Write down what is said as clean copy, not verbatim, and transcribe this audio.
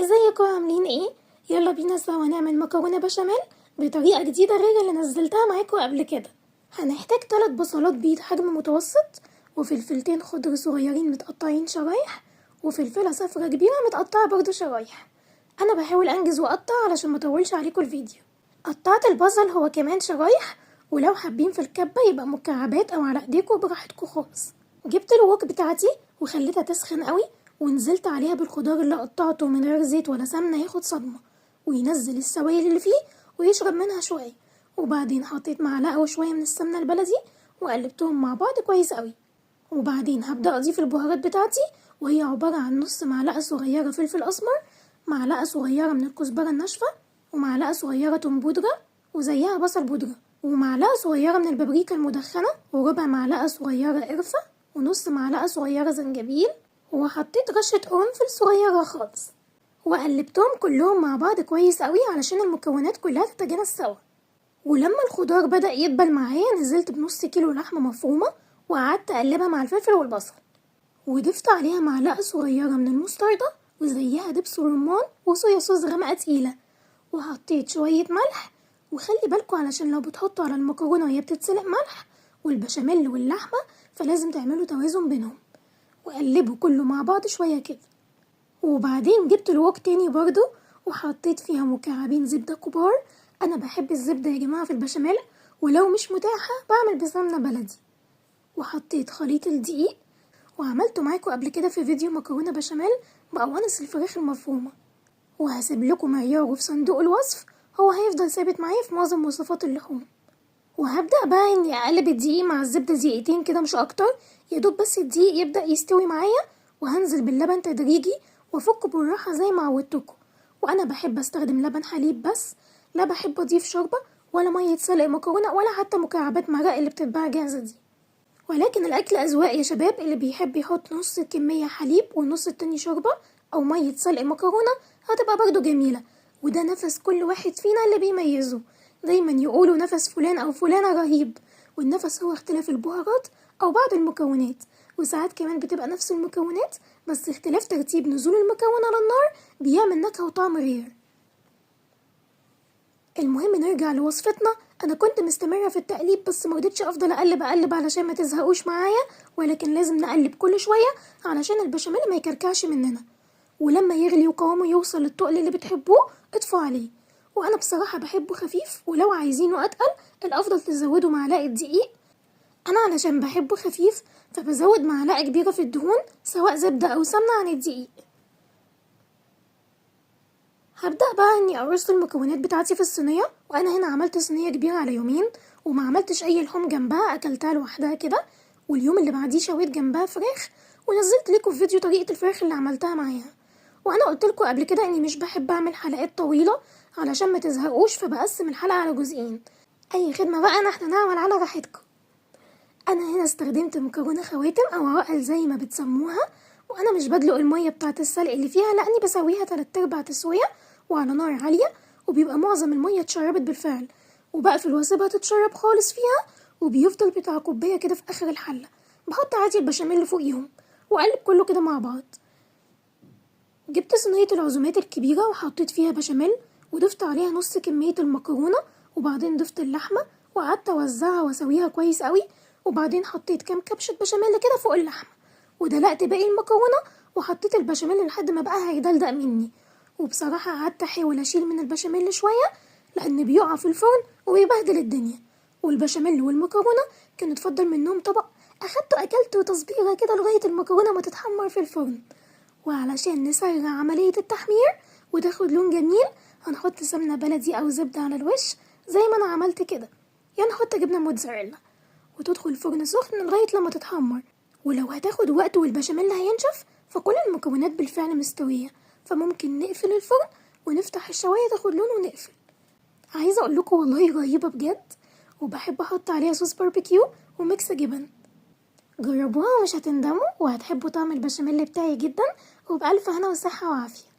ازيكم عاملين ايه؟ يلا بينا سوا نعمل مكرونه بشاميل بطريقه جديده غير اللي نزلتها معاكم قبل كده. هنحتاج 3 بصلات بيض حجم متوسط، وفلفلتين خضر صغيرين متقطعين شرايح، وفلفله صفرا كبيره متقطعه برضو شرايح. انا بحاول انجز واقطع علشان مطولش عليكم الفيديو. قطعت البصل هو كمان شرايح، ولو حابين في الكبه يبقى مكعبات او على ايديكم براحتكم خالص. جبت الوok بتاعتي وخليتها تسخن قوي، ونزلت عليها بالخضار اللي قطعته من غير زيت ولا سمنه ياخد صدمه وينزل السوائل اللي فيه ويشرب منها شويه. وبعدين حطيت معلقه وشويه من السمنه البلدي وقلبتهم مع بعض كويس قوي. وبعدين هبدا اضيف البهارات بتاعتي، وهي عباره عن نص معلقه صغيره فلفل اسمر، معلقه صغيره من الكزبره الناشفه، ومعلقه صغيره توم بودره وزيها بصل بودره، ومعلقه صغيره من البابريكا المدخنه، وربع معلقه صغيره قرفه، ونص معلقه صغيره زنجبيل، وحطيت رشة قرنفل صغيرة خالص. وقلبتهم كلهم مع بعض كويس قوي علشان المكونات كلها تتجانس سوا. ولما الخضار بدأ يدبل معايا نزلت بنص كيلو لحمة مفرومة وقعدت اقلبها مع الفلفل والبصل، وضفت عليها معلقة صغيرة من المستردة وزيها دبس رمان وصويا صوص غامقة تقيلة، وحطيت شوية ملح. وخلي بالكوا علشان لو بتحطوا على المكرونة وهي بتتسلق ملح والبشاميل واللحمة فلازم تعملوا توازن بينهم، وقلبه كله مع بعض شوية كده. وبعدين جبت الوok تاني برضو وحطيت فيها مكعبين زبدة كبار. انا بحب الزبدة يا جماعة في البشاميل، ولو مش متاحة بعمل بسمنة بلدي. وحطيت خليط الدقيق، وعملته معاكم قبل كده في فيديو مكرونة بشاميل بقوانص الفراخ المفرومة، وهسيب لكم معياره في صندوق الوصف، هو هيفضل ثابت معايا في معظم وصفات اللحوم. وهبدأ بقى اني اقلب الدقيق مع الزبدة دقيقتين كده مش اكتر، يدوب بس الدقيق يبدأ يستوي معايا، وهنزل باللبن تدريجي وافكه بالراحة زي ما عودتكم. وانا بحب استخدم لبن حليب بس، لا بحب اضيف شوربة ولا مية سلق مكرونة ولا حتى مكعبات مرق اللي بتتباع جاهزة دي. ولكن الاكل اذواق يا شباب، اللي بيحب يحط نص كمية حليب والنص التاني شوربة او مية سلق مكرونة هتبقى برضو جميلة، وده نفس كل واحد فينا اللي بيميزه. دايما يقولوا نفس فلان او فلانة رهيب، والنفس هو اختلاف البهارات او بعض المكونات، وساعات كمان بتبقى نفس المكونات بس اختلاف ترتيب نزول المكون على النار بيعمل نكهة وطعم غير. المهم نرجع لوصفتنا. انا كنت مستمرة في التقليب بس مرضتش افضل اقلب علشان ما تزهقوش معايا، ولكن لازم نقلب كل شوية علشان البشاميل ما يكركعش مننا. ولما يغلي وقوامه يوصل للتقل اللي بتحبوه اطفوا عليه. وانا بصراحة بحبه خفيف، ولو عايزينه اتقل الافضل تزودوا معلقة دقيق. انا علشان بحبه خفيف فبزود معلقة كبيرة في الدهون سواء زبدة او سمنة عن الدقيق. هبدأ بقى اني ارص المكونات بتاعتي في الصينية، وانا هنا عملت صينية كبيرة على يومين وما عملتش اي لحوم جنبها، اكلتها لوحدها كده، واليوم اللي بعديه شويت جنبها فراخ ونزلت لكم في فيديو طريقة الفراخ اللي عملتها معاها. وانا قلت لكم قبل كده اني مش بحب اعمل حلقات طويلة علشان ما تزهقوش، فبقسم الحلقة على جزئين. اي خدمة بقى، احنا نعمل على راحتكم. انا هنا استخدمت مكرونة خواتم او عوائل زي ما بتسموها، وانا مش بدلق المية بتاعة السلق اللي فيها، لاني بسويها 3/4 تسوية وعلى نار عالية، وبيبقى معظم المية اتشربت بالفعل، وبقفل واسيبها تتشرب خالص فيها، وبيفضل بتاع كوباية كده في اخر الحلة. بحط عادي البشاميل فوقيهم واقلب كله كده مع بعض. جبت صينية العزومات الكبيرة وحطيت فيها بشاميل، وضفت عليها نص كمية المكرونة، وبعدين ضفت اللحمة وقعدت اوزعها واسويها كويس قوي، وبعدين حطيت كام كبشة بشاميل كده فوق اللحمة، ودلقت باقي المكرونة وحطيت البشاميل لحد ما بقى هيدلدق مني. وبصراحة قعدت احاول اشيل من البشاميل شوية لان بيقع في الفرن وبيبهدل الدنيا، والبشاميل والمكرونة كان اتفضل منهم طبق، اخدته اكلته تصبيرة كده لغاية المكرونة ما تتحمر في الفرن. وعلشان نسرع عملية التحمير وتاخد لون جميل هنحط سمنة بلدي او زبدة على الوش زي ما انا عملت كده، يعني نحط جبنة موتزاريلا وتدخل الفرن سخن لغاية لما تتحمر. ولو هتاخد وقت والبشاميل هينشف فكل المكونات بالفعل مستوية، فممكن نقفل الفرن ونفتح الشواية تاخد لون ونقفل. عايزة اقول لكم والله رهيبة بجد، وبحب احط عليها صوص باربيكيو وميكس جبن. جربوها ومش هتندموا، وهتحبوا طعم البشاميل بتاعي جدا، وبألف هنا وصحة وعافية.